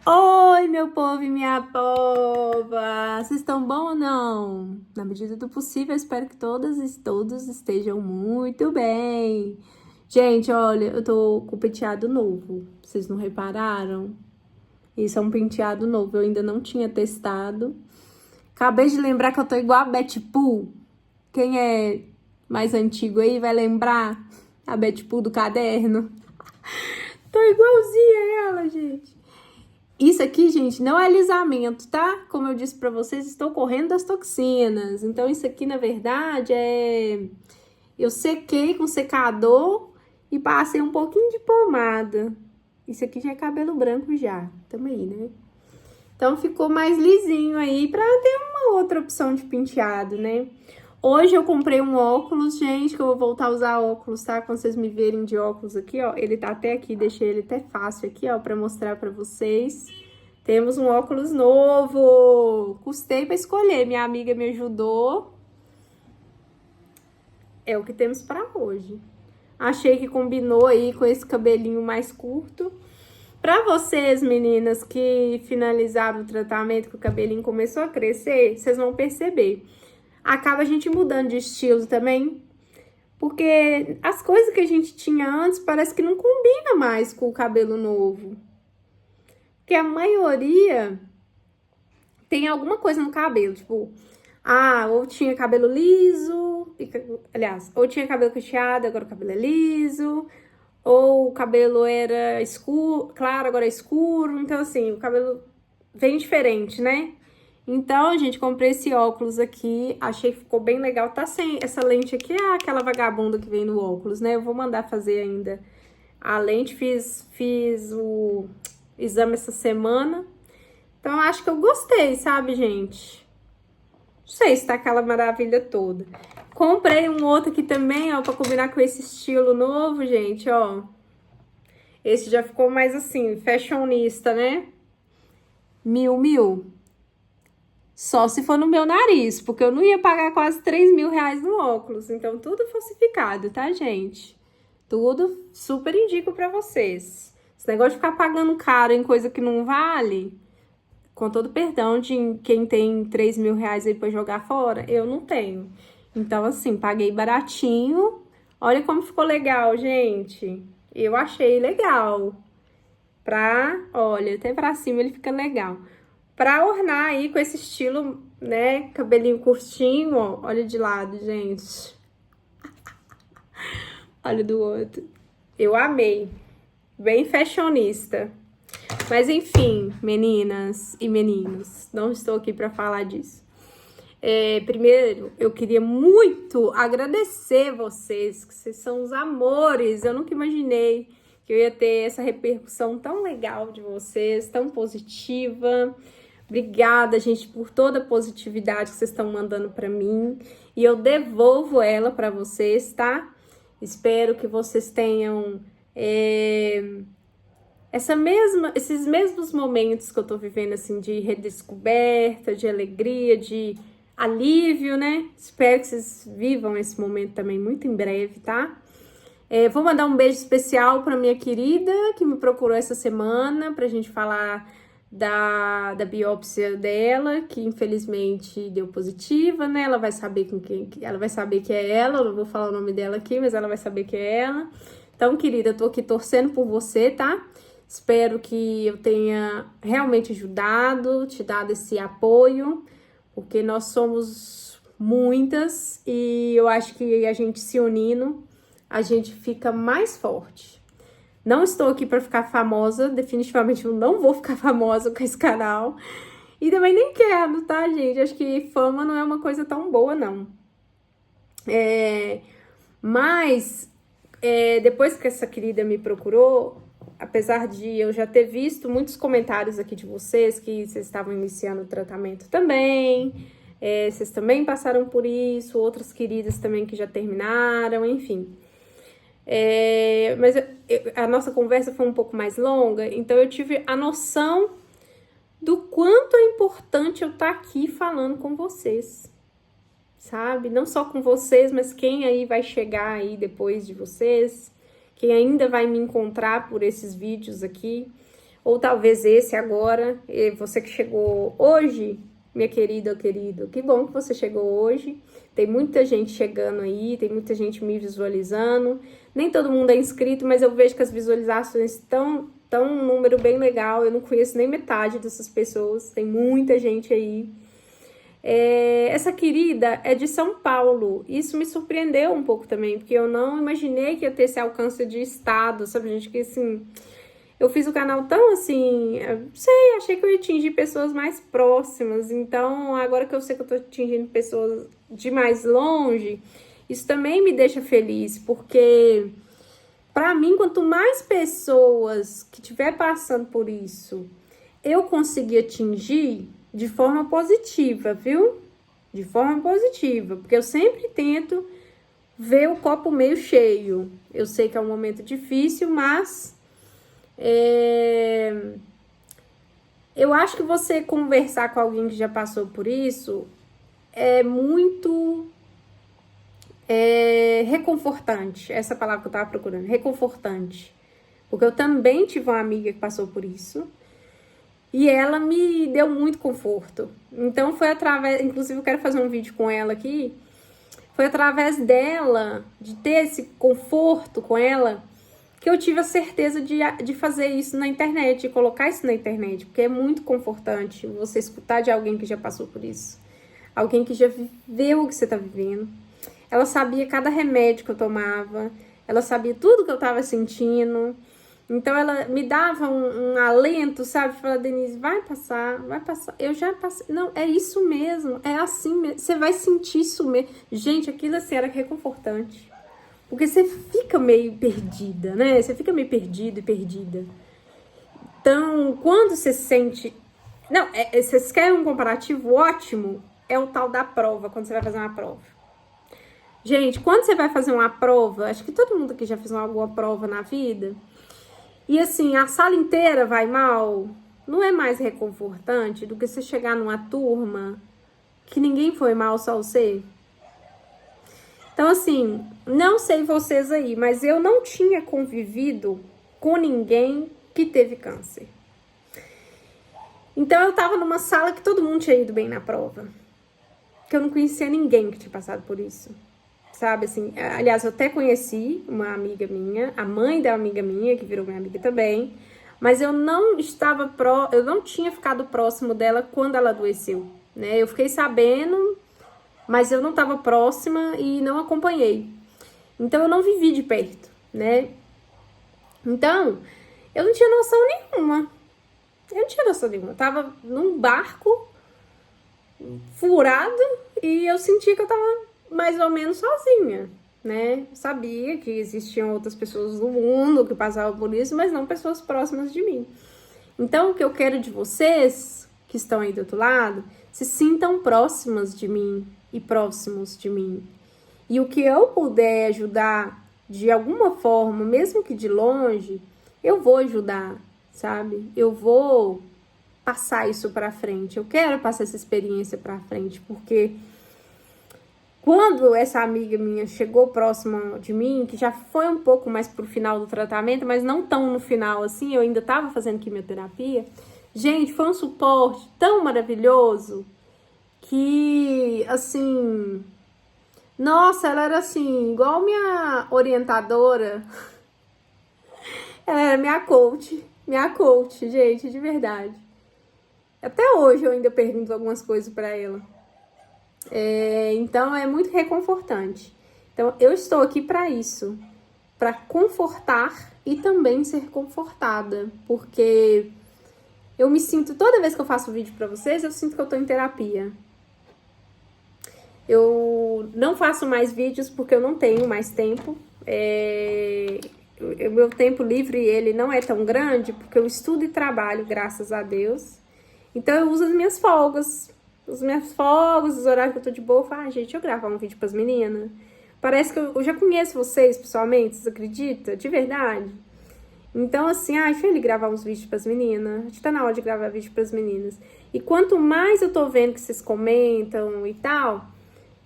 Oi, meu povo e minha pova! Vocês estão bom ou não? Na medida do possível, eu espero que todas e todos estejam muito bem. Gente, olha, eu tô com penteado novo. Vocês não repararam? Isso é um penteado novo, eu ainda não tinha testado. Acabei de lembrar que eu tô igual a Betty Poo. Quem é mais antigo aí vai lembrar a Betty Poo do caderno. Tô igualzinha a ela, gente. Isso aqui, gente, não é alisamento, tá? Como eu disse pra vocês, estou correndo das toxinas. Então, isso aqui, na verdade, eu sequei com secador e passei um pouquinho de pomada. Isso aqui já é cabelo branco já. Tamo aí, né? Então, ficou mais lisinho aí pra ter uma outra opção de penteado, né? Hoje eu comprei um óculos, gente, que eu vou voltar a usar óculos, tá? Quando vocês me verem de óculos aqui, ó, ele tá até aqui, deixei ele até fácil aqui, ó, pra mostrar pra vocês. Temos um óculos novo. Custei pra escolher, minha amiga me ajudou. É o que temos pra hoje. Achei que combinou aí com esse cabelinho mais curto. Pra vocês, meninas, que finalizaram o tratamento, que o cabelinho começou a crescer, vocês vão perceber. Acaba a gente mudando de estilo também, porque as coisas que a gente tinha antes parece que não combina mais com o cabelo novo. Porque a maioria tem alguma coisa no cabelo, tipo, ou tinha cabelo liso, aliás, ou tinha cabelo cacheado, agora o cabelo é liso, ou o cabelo era escuro, claro, agora é escuro, então assim, o cabelo vem diferente, né? Então, gente, comprei esse óculos aqui, achei que ficou bem legal. Tá sem essa lente aqui, é aquela vagabunda que vem no óculos, né? Eu vou mandar fazer ainda a lente, fiz o exame essa semana. Então, acho que eu gostei, sabe, gente? Não sei se tá aquela maravilha toda. Comprei um outro aqui também, ó, pra combinar com esse estilo novo, gente, ó. Esse já ficou mais assim, fashionista, né? Mil. Só se for no meu nariz, porque eu não ia pagar quase 3.000 reais no óculos. Então, tudo falsificado, tá, gente? Tudo super indico pra vocês. Esse negócio de ficar pagando caro em coisa que não vale, com todo perdão de quem tem 3.000 reais aí pra jogar fora, eu não tenho. Então, assim, paguei baratinho. Olha como ficou legal, gente. Eu achei legal. Olha, até pra cima ele fica legal. Pra ornar aí com esse estilo, né, cabelinho curtinho, ó. Olha de lado, gente. Olha do outro. Eu amei. Bem fashionista. Mas enfim, meninas e meninos, não estou aqui para falar disso. Primeiro, eu queria muito agradecer vocês, que vocês são os amores. Eu nunca imaginei que eu ia ter essa repercussão tão legal de vocês, tão positiva. Obrigada, gente, por toda a positividade que vocês estão mandando para mim. E eu devolvo ela para vocês, tá? Espero que vocês tenham esses mesmos momentos que eu tô vivendo, assim, de redescoberta, de alegria, de alívio, né? Espero que vocês vivam esse momento também muito em breve, tá? Vou mandar um beijo especial para minha querida que me procurou essa semana pra gente falar da biópsia dela, que infelizmente deu positiva, né? Ela vai saber ela vai saber que é ela, eu não vou falar o nome dela aqui, mas ela vai saber que é ela. Então, querida, eu tô aqui torcendo por você, tá? Espero que eu tenha realmente ajudado, te dado esse apoio, porque nós somos muitas e eu acho que a gente se unindo, a gente fica mais forte. Não estou aqui para ficar famosa, definitivamente eu não vou ficar famosa com esse canal. E também nem quero, tá, gente? Acho que fama não é uma coisa tão boa, não. Mas, depois que essa querida me procurou, apesar de eu já ter visto muitos comentários aqui de vocês, que vocês estavam iniciando o tratamento também, vocês também passaram por isso, outras queridas também que já terminaram, enfim. Mas a nossa conversa foi um pouco mais longa, então eu tive a noção do quanto é importante eu estar aqui falando com vocês, sabe? Não só com vocês, mas quem aí vai chegar aí depois de vocês, quem ainda vai me encontrar por esses vídeos aqui. ou talvez esse agora, e você que chegou hoje, minha querida ou querido, que bom que você chegou hoje. Tem muita gente chegando aí, tem muita gente me visualizando. Nem todo mundo é inscrito, mas eu vejo que as visualizações estão um número bem legal. Eu não conheço nem metade dessas pessoas, tem muita gente aí. Essa querida é de São Paulo. Isso me surpreendeu um pouco também, porque eu não imaginei que ia ter esse alcance de estado, sabe, gente? Que assim, eu fiz o canal tão assim, achei que eu ia atingir pessoas mais próximas. Então, agora que eu sei que eu tô atingindo pessoas de mais longe, isso também me deixa feliz, porque para mim, quanto mais pessoas que estiver passando por isso, eu conseguir atingir de forma positiva, viu? De forma positiva, porque eu sempre tento ver o copo meio cheio. Eu sei que é um momento difícil, mas eu acho que você conversar com alguém que já passou por isso é muito reconfortante. Essa palavra que eu tava procurando, reconfortante. Porque eu também tive uma amiga que passou por isso e ela me deu muito conforto. Então foi através, inclusive eu quero fazer um vídeo com ela aqui, foi através dela, de ter esse conforto com ela, que eu tive a certeza de fazer isso na internet, de colocar isso na internet, porque é muito confortante você escutar de alguém que já passou por isso, alguém que já viveu o que você tá vivendo. Ela sabia cada remédio que eu tomava, ela sabia tudo que eu tava sentindo. Então, ela me dava um alento, sabe? Fala, Denise, vai passar. Eu já passei. Não, é isso mesmo, é assim mesmo. Você vai sentir isso mesmo. Gente, aquilo assim era reconfortante. Porque você fica meio perdida, né? Você fica meio perdido e perdida. Então, quando você sente... Não, vocês querem um comparativo ótimo? É o tal da prova, quando você vai fazer uma prova. Gente, quando você vai fazer uma prova, acho que todo mundo aqui já fez alguma prova na vida, e assim, a sala inteira vai mal, não é mais reconfortante do que você chegar numa turma que ninguém foi mal, só você? Então assim, não sei vocês aí, mas eu não tinha convivido com ninguém que teve câncer. Então eu tava numa sala que todo mundo tinha ido bem na prova, que eu não conhecia ninguém que tinha passado por isso. Sabe, assim, aliás, eu até conheci uma amiga minha, a mãe da amiga minha, que virou minha amiga também, mas eu não tinha ficado próximo dela quando ela adoeceu, né? Eu fiquei sabendo, mas eu não estava próxima e não acompanhei. Então, eu não vivi de perto, né? Então, eu não tinha noção nenhuma. Eu tava num barco furado e eu sentia que eu tava mais ou menos sozinha, né? Sabia que existiam outras pessoas no mundo que passavam por isso, mas não pessoas próximas de mim. Então, o que eu quero de vocês, que estão aí do outro lado, se sintam próximas de mim e próximos de mim. E o que eu puder ajudar de alguma forma, mesmo que de longe, eu vou ajudar, sabe? Eu vou passar isso pra frente. Eu quero passar essa experiência pra frente, porque quando essa amiga minha chegou próxima de mim, que já foi um pouco mais pro final do tratamento, mas não tão no final assim, eu ainda tava fazendo quimioterapia, gente, foi um suporte tão maravilhoso que, assim, nossa, ela era assim, igual minha orientadora, ela era minha coach, gente, de verdade. Até hoje eu ainda pergunto algumas coisas pra ela. Então é muito reconfortante. Então eu estou aqui para isso, para confortar e também ser confortada, porque eu me sinto, toda vez que eu faço vídeo para vocês, eu sinto que eu tô em terapia. Eu não faço mais vídeos porque eu não tenho mais tempo. O meu tempo livre, ele não é tão grande, porque eu estudo e trabalho, graças a Deus. Então eu uso as minhas folgas. Os horários que eu tô de boa, eu falo, gente, deixa eu gravar um vídeo pras meninas. Parece que eu já conheço vocês pessoalmente, vocês acreditam? De verdade. Então, assim, deixa eu gravar uns vídeos pras meninas. Acho que tá na hora de gravar vídeo pras meninas. E quanto mais eu tô vendo que vocês comentam e tal,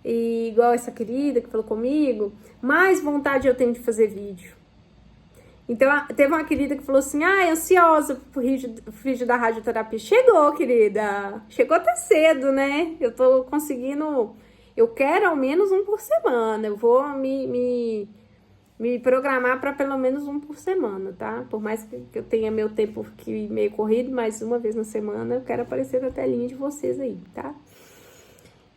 e igual essa querida que falou comigo, mais vontade eu tenho de fazer vídeo. Então, teve uma querida que falou assim, ansiosa pro vídeo da radioterapia. Chegou, querida. Chegou até cedo, né? Eu tô conseguindo... Eu quero ao menos um por semana. Eu vou me programar para pelo menos um por semana, tá? Por mais que eu tenha meu tempo meio corrido, mas uma vez na semana eu quero aparecer na telinha de vocês aí, tá?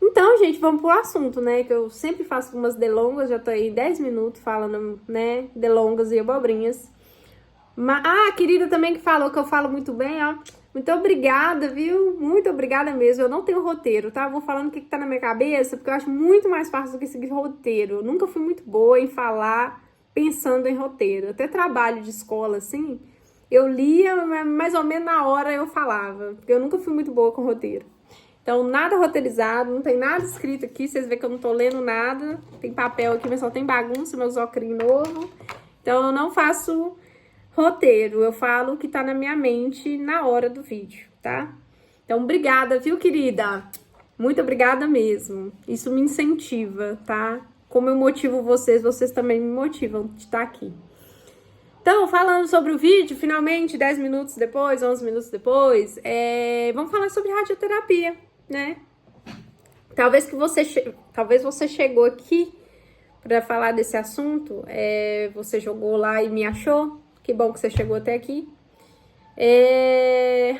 Então, gente, vamos pro assunto, né? Que eu sempre faço umas delongas, já tô aí 10 minutos falando, né? Delongas e abobrinhas. A querida também que falou que eu falo muito bem, ó. Muito obrigada, viu? Muito obrigada mesmo. Eu não tenho roteiro, tá? Eu vou falando o que tá na minha cabeça, porque eu acho muito mais fácil do que seguir roteiro. Eu nunca fui muito boa em falar pensando em roteiro. Até trabalho de escola, assim, eu lia, mais ou menos na hora eu falava, porque eu nunca fui muito boa com roteiro. Então, nada roteirizado, não tem nada escrito aqui, vocês veem que eu não tô lendo nada. Tem papel aqui, mas só tem bagunça, meus óculos novos. Então, eu não faço roteiro, eu falo o que tá na minha mente na hora do vídeo, tá? Então, obrigada, viu, querida? Muito obrigada mesmo. Isso me incentiva, tá? Como eu motivo vocês, vocês também me motivam de estar aqui. Então, falando sobre o vídeo, finalmente, 10 minutos depois, 11 minutos depois, vamos falar sobre radioterapia, né? Talvez você chegou aqui para falar desse assunto, você jogou lá e me achou, que bom que você chegou até aqui.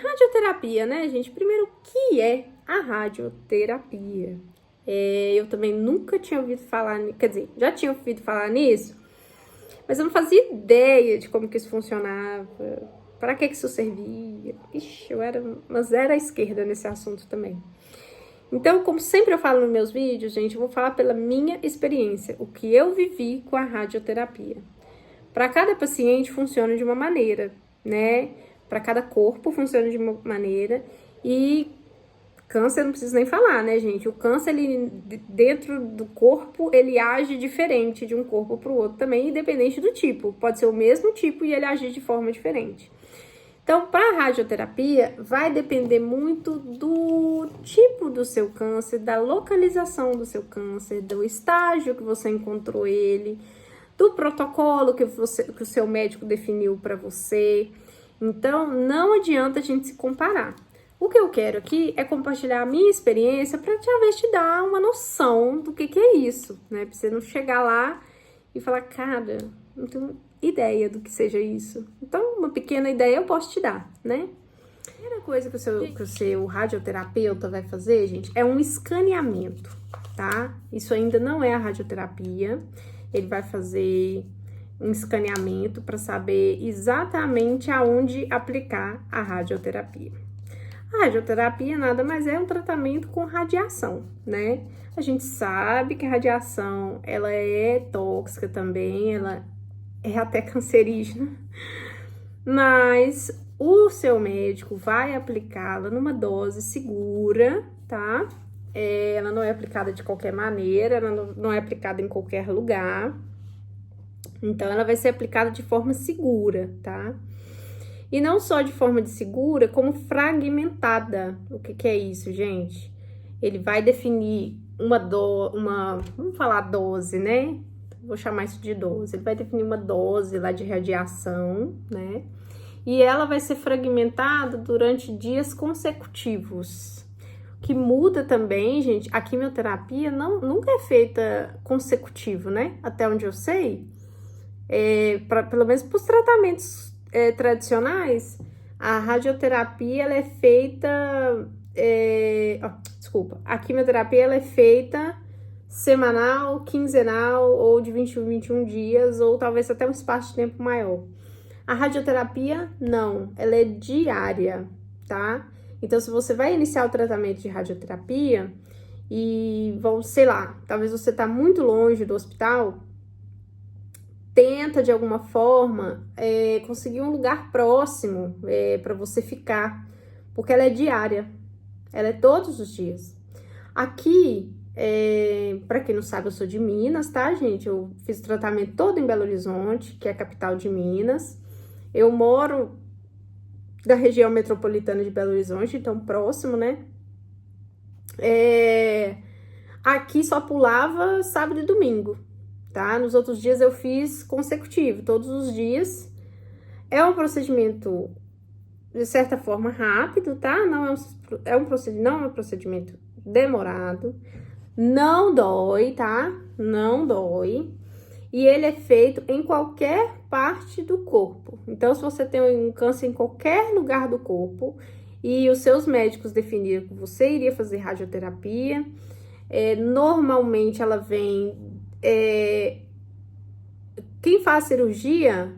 Radioterapia, né, gente? Primeiro, o que é a radioterapia? Eu também nunca tinha ouvido falar, quer dizer, já tinha ouvido falar nisso, mas eu não fazia ideia de como que isso funcionava, para que isso servia. Ixi, eu era uma zero à esquerda nesse assunto também. Então, como sempre eu falo nos meus vídeos, gente, eu vou falar pela minha experiência, o que eu vivi com a radioterapia. Para cada paciente funciona de uma maneira, né? Para cada corpo funciona de uma maneira. E câncer não preciso nem falar, né, gente? O câncer, ele, dentro do corpo, ele age diferente de um corpo para o outro também, independente do tipo. Pode ser o mesmo tipo e ele agir de forma diferente. Então, para a radioterapia, vai depender muito do tipo do seu câncer, da localização do seu câncer, do estágio que você encontrou ele, do protocolo que o seu médico definiu para você. Então, não adianta a gente se comparar. O que eu quero aqui é compartilhar a minha experiência para talvez te dar uma noção do que é isso, né? Para você não chegar lá e falar, cara, não tenho ideia do que seja isso. Então, uma pequena ideia eu posso te dar, né? A primeira coisa que o seu radioterapeuta vai fazer, gente, é um escaneamento, tá? Isso ainda não é a radioterapia. Ele vai fazer um escaneamento para saber exatamente aonde aplicar a radioterapia. A radioterapia nada mais é um tratamento com radiação, né? A gente sabe que a radiação, ela é tóxica também, ela é até cancerígena, mas o seu médico vai aplicá-la numa dose segura, tá? Ela não é aplicada de qualquer maneira, ela não é aplicada em qualquer lugar. Então, ela vai ser aplicada de forma segura, tá? E não só de forma segura, como fragmentada. O que é isso, gente? Ele vai definir vamos falar dose, né? Vou chamar isso de dose. Ele vai definir uma dose lá de radiação, né? E ela vai ser fragmentada durante dias consecutivos. O que muda também, gente, a quimioterapia nunca é feita consecutivo, né? Até onde eu sei, pelo menos para os tratamentos tradicionais, a radioterapia ela é feita, a quimioterapia ela é feita semanal, quinzenal ou de 21 em 21 dias, ou talvez até um espaço de tempo maior. A radioterapia, não, ela é diária, tá? Então, se você vai iniciar o tratamento de radioterapia e sei lá, talvez você tá muito longe do hospital, tenta de alguma forma conseguir um lugar próximo para você ficar, porque ela é diária, ela é todos os dias. Aqui, para quem não sabe, eu sou de Minas, tá, gente? Eu fiz o tratamento todo em Belo Horizonte, que é a capital de Minas. Eu moro da região metropolitana de Belo Horizonte, então próximo, né? Aqui só pulava sábado e domingo, tá? Nos outros dias eu fiz consecutivo, todos os dias. É um procedimento, de certa forma, rápido, tá? Não é um procedimento demorado. Não dói, tá? Não dói. E ele é feito em qualquer parte do corpo. Então, se você tem um câncer em qualquer lugar do corpo e os seus médicos definiram que você iria fazer radioterapia, normalmente ela vem... quem faz cirurgia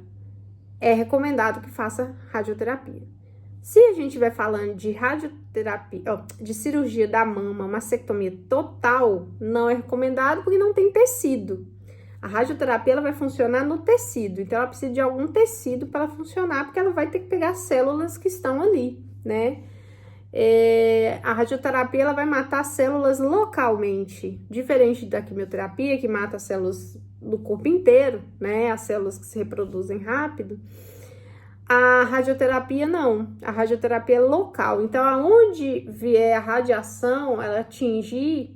é recomendado que faça radioterapia. Se a gente estiver falando de radioterapia, de cirurgia da mama, mastectomia total, não é recomendado porque não tem tecido. A radioterapia ela vai funcionar no tecido, então ela precisa de algum tecido para funcionar, porque ela vai ter que pegar células que estão ali, né? A radioterapia ela vai matar células localmente, diferente da quimioterapia, que mata células do corpo inteiro, né? As células que se reproduzem rápido. A radioterapia não, a radioterapia é local. Então, aonde vier a radiação, ela atingir,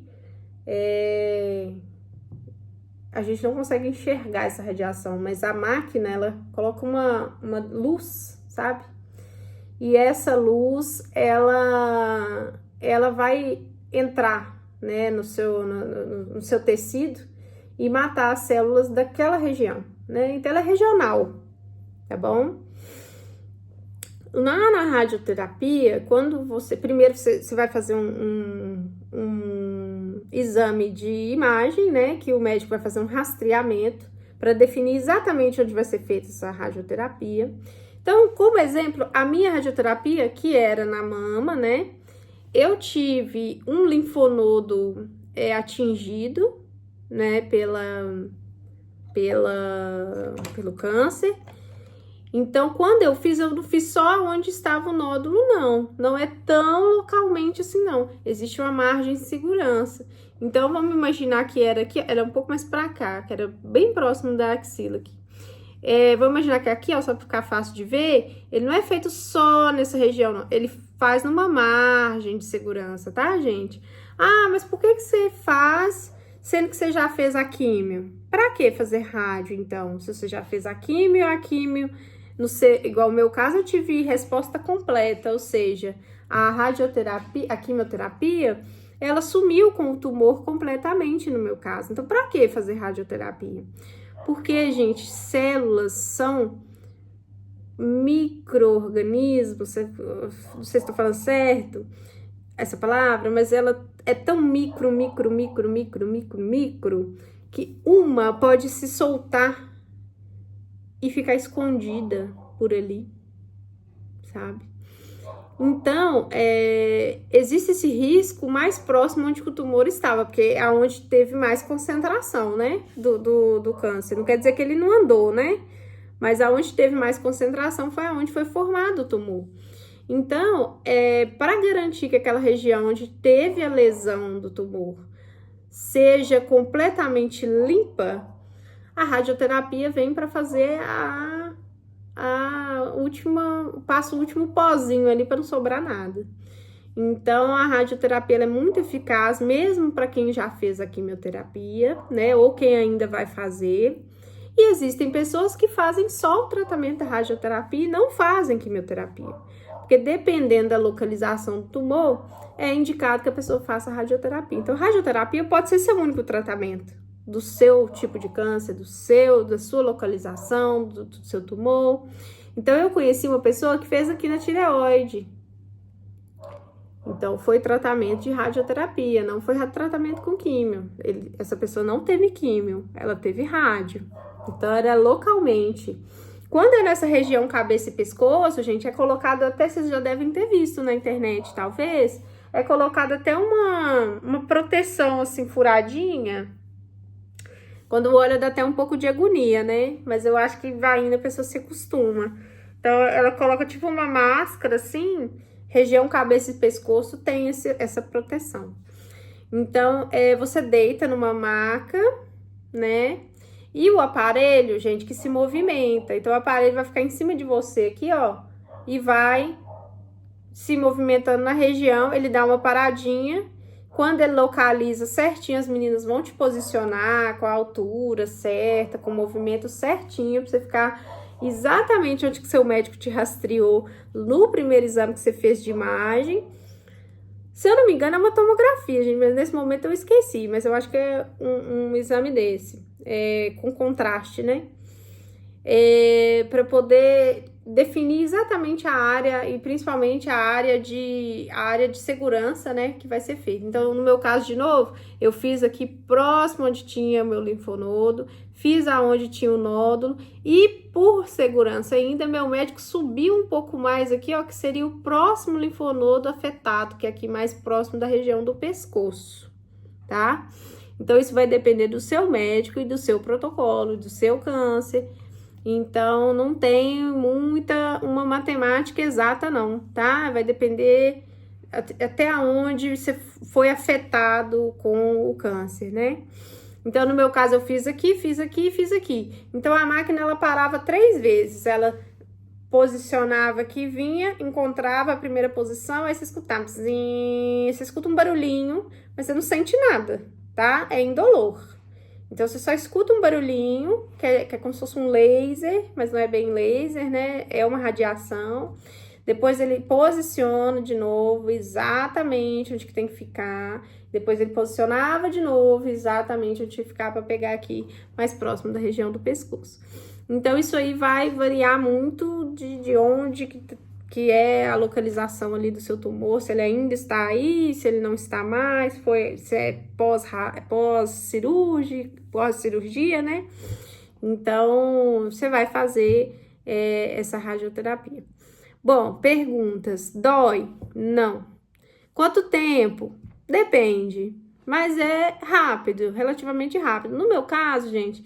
a gente não consegue enxergar essa radiação, mas a máquina, ela coloca uma luz, sabe? E essa luz, ela vai entrar, né, no seu tecido e matar as células daquela região, né? Então, ela é regional, tá bom? Na radioterapia, quando primeiro você vai fazer um exame de imagem, né? Que o médico vai fazer um rastreamento para definir exatamente onde vai ser feita essa radioterapia. Então, como exemplo, a minha radioterapia, que era na mama, né? Eu tive um linfonodo atingido, né? Pelo câncer. Então, quando eu não fiz só onde estava o nódulo, não. Não é tão localmente assim, não. Existe uma margem de segurança. Então, vamos imaginar que era um pouco mais pra cá, que era bem próximo da axila aqui. Vamos imaginar que aqui, ó, só pra ficar fácil de ver, ele não é feito só nessa região, não. Ele faz numa margem de segurança, tá, gente? Ah, mas por que você faz, sendo que você já fez a químio? Pra que fazer rádio, então? Se você já fez a químio, igual o meu caso, eu tive resposta completa, ou seja, a radioterapia, a quimioterapia, ela sumiu com o tumor completamente no meu caso. Então, para que fazer radioterapia? Porque, gente, células são micro-organismos, não sei se estou falando certo essa palavra, mas ela é tão micro, que uma pode se soltar e ficar escondida por ali, sabe? Então, existe esse risco mais próximo onde o tumor estava, porque é onde teve mais concentração, né, do câncer. Não quer dizer que ele não andou, né? Mas aonde teve mais concentração foi aonde foi formado o tumor. Então, para garantir que aquela região onde teve a lesão do tumor seja completamente limpa, a radioterapia vem para fazer passa o último pozinho ali para não sobrar nada. Então, a radioterapia ela é muito eficaz, mesmo para quem já fez a quimioterapia, né? Ou quem ainda vai fazer. E existem pessoas que fazem só o tratamento da radioterapia e não fazem quimioterapia. Porque dependendo da localização do tumor, é indicado que a pessoa faça radioterapia. Então, radioterapia pode ser seu único tratamento do seu tipo de câncer, da sua localização, do seu tumor. Então, eu conheci uma pessoa que fez aqui na tireoide. Então, foi tratamento de radioterapia, não foi tratamento com químio. Essa pessoa não teve químio, ela teve rádio. Então, era localmente. Quando é nessa região cabeça e pescoço, gente, é colocado, até vocês já devem ter visto na internet, talvez, é colocado até uma proteção, assim, furadinha. Quando olha, dá até um pouco de agonia, né? Mas eu acho que vai indo, a pessoa se acostuma. Então, ela coloca tipo uma máscara, assim, região cabeça e pescoço tem essa proteção. Então, você deita numa maca, né? E o aparelho, gente, que se movimenta. Então, o aparelho vai ficar em cima de você aqui, ó. E vai se movimentando na região. Ele dá uma paradinha. Quando ele localiza certinho, as meninas vão te posicionar com a altura certa, com o movimento certinho, pra você ficar exatamente onde que seu médico te rastreou no primeiro exame que você fez de imagem. Se eu não me engano, é uma tomografia, gente, mas nesse momento eu esqueci, mas eu acho que é um exame desse, com contraste, né? Para poder definir exatamente a área e principalmente a área de segurança, né, que vai ser feita. Então, no meu caso, de novo, eu fiz aqui próximo onde tinha meu linfonodo, fiz aonde tinha o nódulo e, por segurança ainda, meu médico subiu um pouco mais aqui, ó, que seria o próximo linfonodo afetado, que é aqui mais próximo da região do pescoço, tá? Então, isso vai depender do seu médico e do seu protocolo, do seu câncer. Então, não tem uma matemática exata, não, tá? Vai depender até onde você foi afetado com o câncer, né? Então, no meu caso, eu fiz aqui, fiz aqui, fiz aqui. Então, a máquina, ela parava 3 vezes. Ela posicionava aqui, vinha, encontrava a primeira posição, aí você escutava, você escuta um barulhinho, mas você não sente nada, tá? É indolor. Então, você só escuta um barulhinho, que é como se fosse um laser, mas não é bem laser, né? É uma radiação. Depois, ele posiciona de novo exatamente onde que tem que ficar. Depois, ele posicionava de novo exatamente onde tinha que ficar para pegar aqui, mais próximo da região do pescoço. Então, isso aí vai variar muito de onde que é a localização ali do seu tumor, se ele ainda está aí, se ele não está mais, se é pós-cirurgia, né? Então, você vai fazer essa radioterapia. Bom, perguntas. Dói? Não. Quanto tempo? Depende, mas é rápido, relativamente rápido. No meu caso, gente,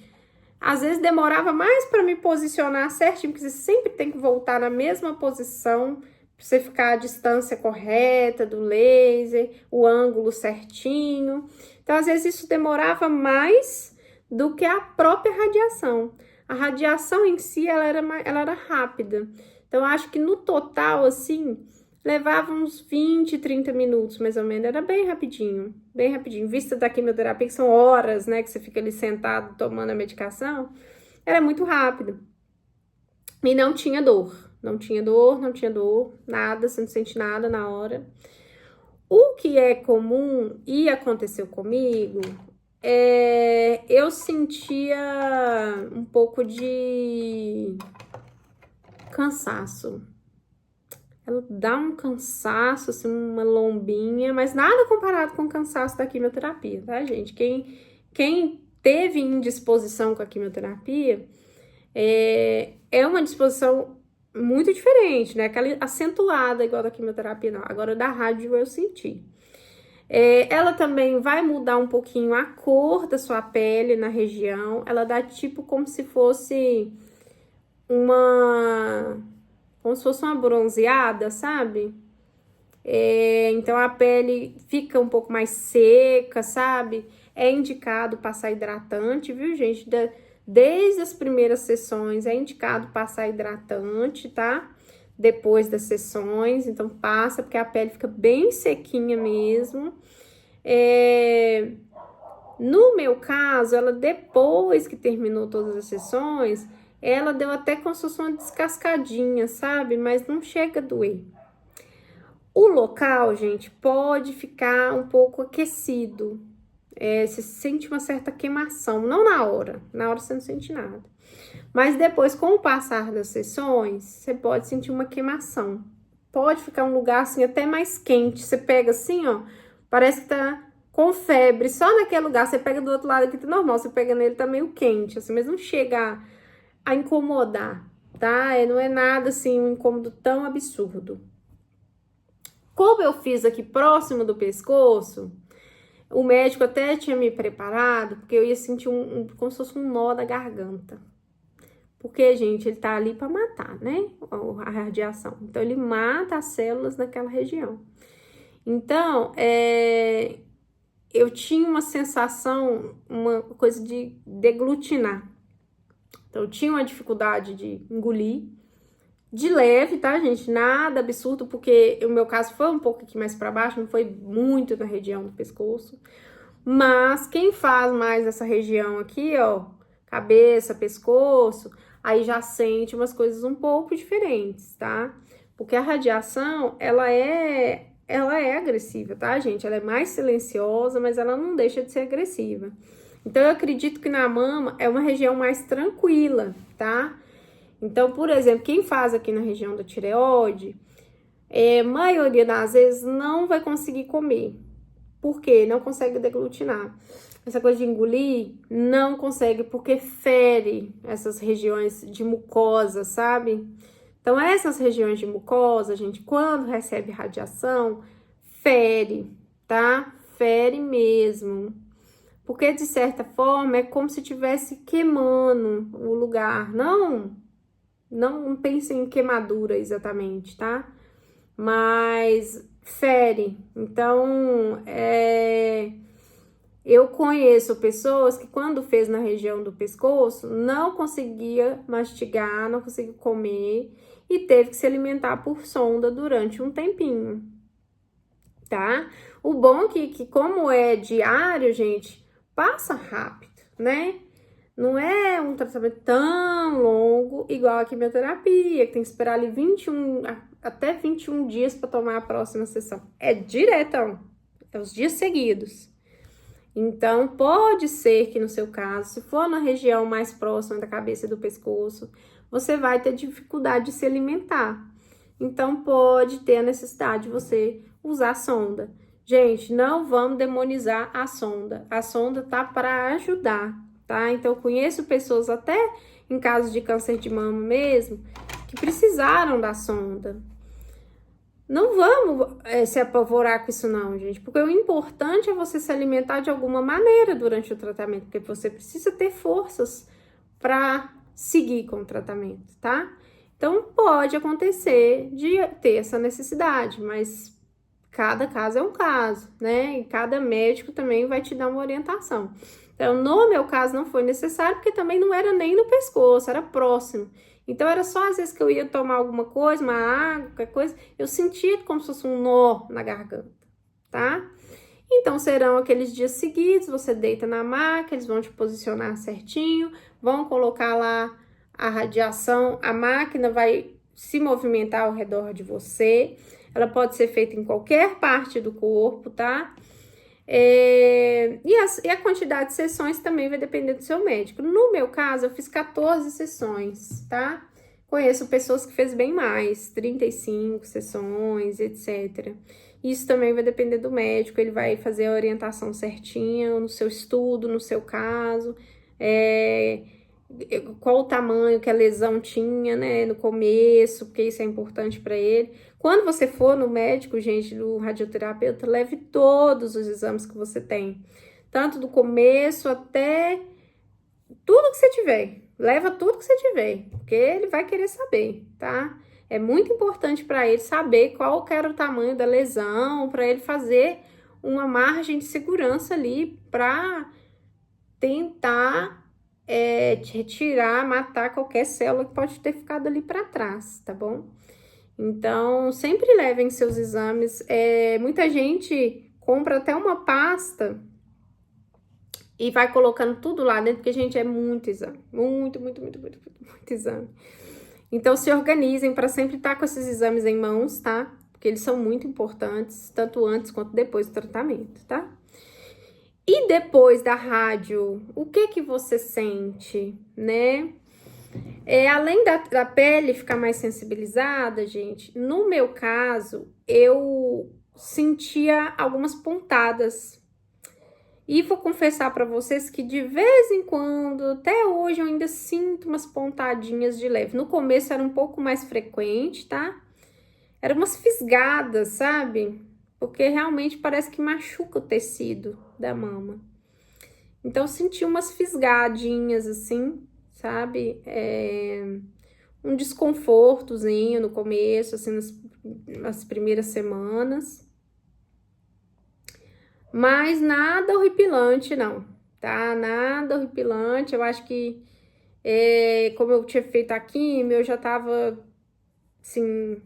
às vezes demorava mais para me posicionar certinho, porque você sempre tem que voltar na mesma posição, para você ficar a distância correta do laser, o ângulo certinho. Então, às vezes isso demorava mais do que a própria radiação. A radiação em si, ela era rápida. Então, acho que no total, assim, levava uns 20, 30 minutos, mais ou menos. Era bem rapidinho, bem rapidinho. Vista da quimioterapia, que são horas, né, que você fica ali sentado tomando a medicação, era muito rápido. E não tinha dor. Não tinha dor, não tinha dor, nada, você não sente nada na hora. O que é comum e aconteceu comigo, eu sentia um pouco de cansaço. Ela dá um cansaço, assim, uma lombinha, mas nada comparado com o cansaço da quimioterapia, tá, gente? Quem teve indisposição com a quimioterapia é uma disposição muito diferente, né? Aquela acentuada igual da quimioterapia, não. Agora, da rádio eu senti. Ela também vai mudar um pouquinho a cor da sua pele na região. Ela dá tipo como se fosse uma bronzeada, sabe? Então a pele fica um pouco mais seca, sabe? É indicado passar hidratante, viu, gente? Desde as primeiras sessões é indicado passar hidratante, tá? Depois das sessões, então passa, porque a pele fica bem sequinha mesmo. No meu caso, ela depois que terminou todas as sessões, ela deu até como se fosse uma descascadinha, sabe? Mas não chega a doer. O local, gente, pode ficar um pouco aquecido. Você sente uma certa queimação, não na hora você não sente nada. Mas depois, com o passar das sessões, você pode sentir uma queimação. Pode ficar um lugar assim até mais quente. Você pega assim, ó, parece que tá com febre. Só naquele lugar, você pega do outro lado aqui, tá normal. Você pega nele, tá meio quente, assim, mas não chega a incomodar, tá? Não é nada assim, um incômodo tão absurdo. Como eu fiz aqui próximo do pescoço, o médico até tinha me preparado, porque eu ia sentir como se fosse um nó da garganta. Porque, gente, ele tá ali para matar, né? A radiação. Então, ele mata as células naquela região. Então, eu tinha uma sensação, uma coisa de deglutinar. Então, eu tinha uma dificuldade de engolir. De leve, tá, gente? Nada absurdo, porque o meu caso foi um pouco aqui mais para baixo, não foi muito na região do pescoço. Mas quem faz mais essa região aqui, ó, cabeça, pescoço, aí já sente umas coisas um pouco diferentes, tá? Porque a radiação, ela é agressiva, tá, gente? Ela é mais silenciosa, mas ela não deixa de ser agressiva. Então, eu acredito que na mama é uma região mais tranquila, tá? Então, por exemplo, quem faz aqui na região da tireoide, maioria das vezes não vai conseguir comer. Por quê? Não consegue deglutinar. Essa coisa de engolir, não consegue porque fere essas regiões de mucosa, sabe? Então, essas regiões de mucosa, gente, quando recebe radiação, fere, tá? Fere mesmo. Porque, de certa forma, é como se estivesse queimando o lugar. Não pense em queimadura exatamente, tá? Mas fere. Então, eu conheço pessoas que quando fez na região do pescoço, não conseguia mastigar, não conseguia comer e teve que se alimentar por sonda durante um tempinho, tá? O bom é que como é diário, gente, passa rápido, né? Não é um tratamento tão longo igual a quimioterapia, que tem que esperar ali até 21 dias para tomar a próxima sessão. É diretão, é os dias seguidos. Então, pode ser que no seu caso, se for na região mais próxima da cabeça e do pescoço, você vai ter dificuldade de se alimentar. Então, pode ter a necessidade de você usar a sonda. Gente, não vamos demonizar a sonda. A sonda tá para ajudar, tá? Então, eu conheço pessoas até em casos de câncer de mama mesmo, que precisaram da sonda. Não vamos se apavorar com isso não, gente, porque o importante é você se alimentar de alguma maneira durante o tratamento, porque você precisa ter forças para seguir com o tratamento, tá? Então, pode acontecer de ter essa necessidade, mas cada caso é um caso, né? E cada médico também vai te dar uma orientação. Então, no meu caso, não foi necessário, porque também não era nem no pescoço, era próximo. Então, era só às vezes que eu ia tomar alguma coisa, uma água, qualquer coisa, eu sentia como se fosse um nó na garganta, tá? Então, serão aqueles dias seguidos, você deita na maca, eles vão te posicionar certinho, vão colocar lá a radiação, a máquina vai se movimentar ao redor de você. Ela pode ser feita em qualquer parte do corpo, tá? E a quantidade de sessões também vai depender do seu médico. No meu caso, eu fiz 14 sessões, tá? Conheço pessoas que fez bem mais, 35 sessões, etc. Isso também vai depender do médico, ele vai fazer a orientação certinha no seu estudo, no seu caso, qual o tamanho que a lesão tinha, né, no começo, porque isso é importante para ele. Quando você for no médico, gente, do radioterapeuta, leve todos os exames que você tem, tanto do começo até tudo que você tiver. Leva tudo que você tiver, porque ele vai querer saber, tá? É muito importante para ele saber qual que era o tamanho da lesão, para ele fazer uma margem de segurança ali para tentar te retirar, matar qualquer célula que pode ter ficado ali para trás, tá bom? Então, sempre levem seus exames. Muita gente compra até uma pasta e vai colocando tudo lá dentro, porque, gente, é muito exame. Muito, muito, muito, muito, muito, muito exame. Então, se organizem para sempre estar com esses exames em mãos, tá? Porque eles são muito importantes, tanto antes quanto depois do tratamento, tá? E depois da rádio, o que você sente, né? Além da pele ficar mais sensibilizada, gente, no meu caso, eu sentia algumas pontadas. E vou confessar para vocês que de vez em quando, até hoje, eu ainda sinto umas pontadinhas de leve. No começo era um pouco mais frequente, tá? Eram umas fisgadas, sabe? Porque realmente parece que machuca o tecido da mama. Então, eu senti umas fisgadinhas assim, sabe? Um desconfortozinho no começo, assim, nas primeiras semanas. Mas nada horripilante, não, tá? Nada horripilante. Eu acho que, como eu tinha feito a quimio, eu já tava, assim,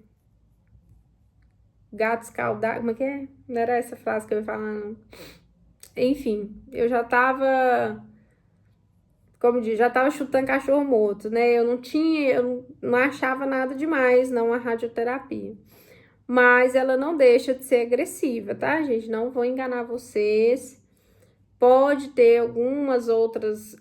gato escaldado. Como é que é? Não era essa frase que eu ia falar, não. Enfim, eu já tava como diz, já tava chutando cachorro morto, né? Eu não achava nada demais, não, a radioterapia. Mas ela não deixa de ser agressiva, tá, gente? Não vou enganar vocês. Pode ter umas outras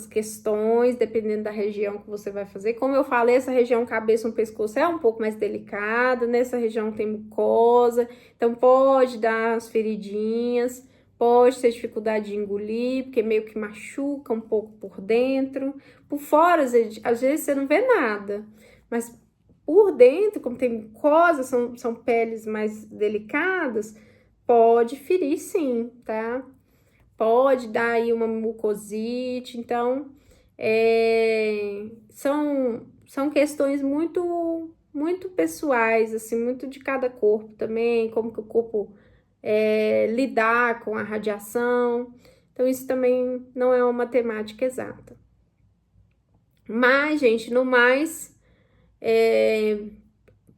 questões, dependendo da região que você vai fazer. Como eu falei, essa região cabeça e pescoço é um pouco mais delicada, nessa região tem mucosa, então pode dar as feridinhas, pode ter dificuldade de engolir, porque meio que machuca um pouco por dentro. Por fora, às vezes você não vê nada, mas por dentro, como tem mucosa, são peles mais delicadas, pode ferir sim, tá? Pode dar aí uma mucosite, então são questões muito pessoais, assim, muito de cada corpo também, como que o corpo lidar com a radiação. Então, isso também não é uma matemática exata. Mas, gente, no mais,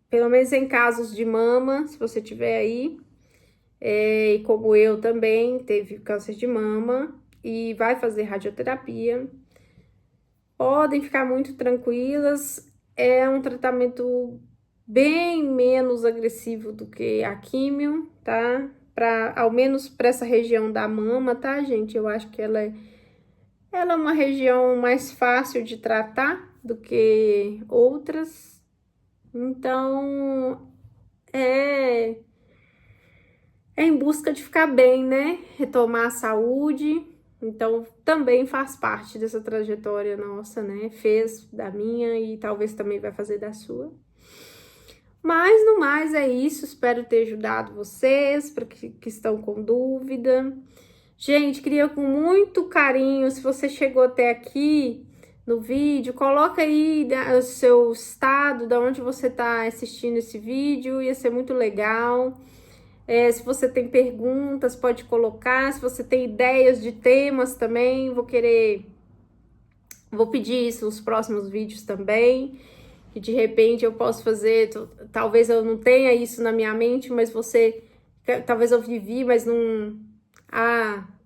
pelo menos em casos de mama, se você tiver aí, e como eu também, teve câncer de mama e vai fazer radioterapia, podem ficar muito tranquilas. É um tratamento bem menos agressivo do que a químio, tá? Ao menos para essa região da mama, tá, gente? Eu acho que ela é uma região mais fácil de tratar do que outras. Então, é em busca de ficar bem, né? Retomar a saúde. Então, também faz parte dessa trajetória nossa, né? Fez da minha e talvez também vai fazer da sua. Mas, no mais, é isso. Espero ter ajudado vocês, para que estão com dúvida. Gente, queria com muito carinho, se você chegou até aqui no vídeo, coloca aí o seu estado, da onde você está assistindo esse vídeo, ia ser muito legal. Se você tem perguntas, pode colocar. Se você tem ideias de temas também, vou pedir isso nos próximos vídeos também. Que de repente eu posso fazer, talvez eu não tenha isso na minha mente, mas talvez eu vivi, mas não,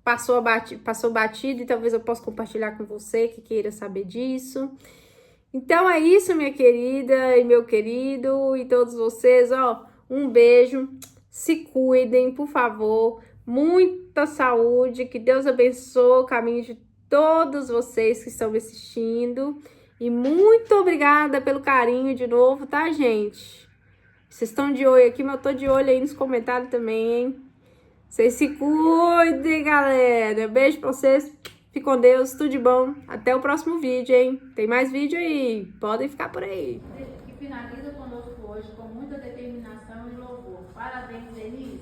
passou batido e talvez eu possa compartilhar com você que queira saber disso. Então é isso, minha querida e meu querido, e todos vocês, ó, um beijo. Se cuidem, por favor. Muita saúde. Que Deus abençoe o caminho de todos vocês que estão me assistindo. E muito obrigada pelo carinho de novo, tá, gente? Vocês estão de olho aqui, mas eu tô de olho aí nos comentários também, hein? Vocês se cuidem, galera. Beijo pra vocês. Fique com Deus, tudo de bom. Até o próximo vídeo, hein? Tem mais vídeo aí. Podem ficar por aí. Que finaliza conosco hoje com muita determinação e louvor. Parabéns, Denise.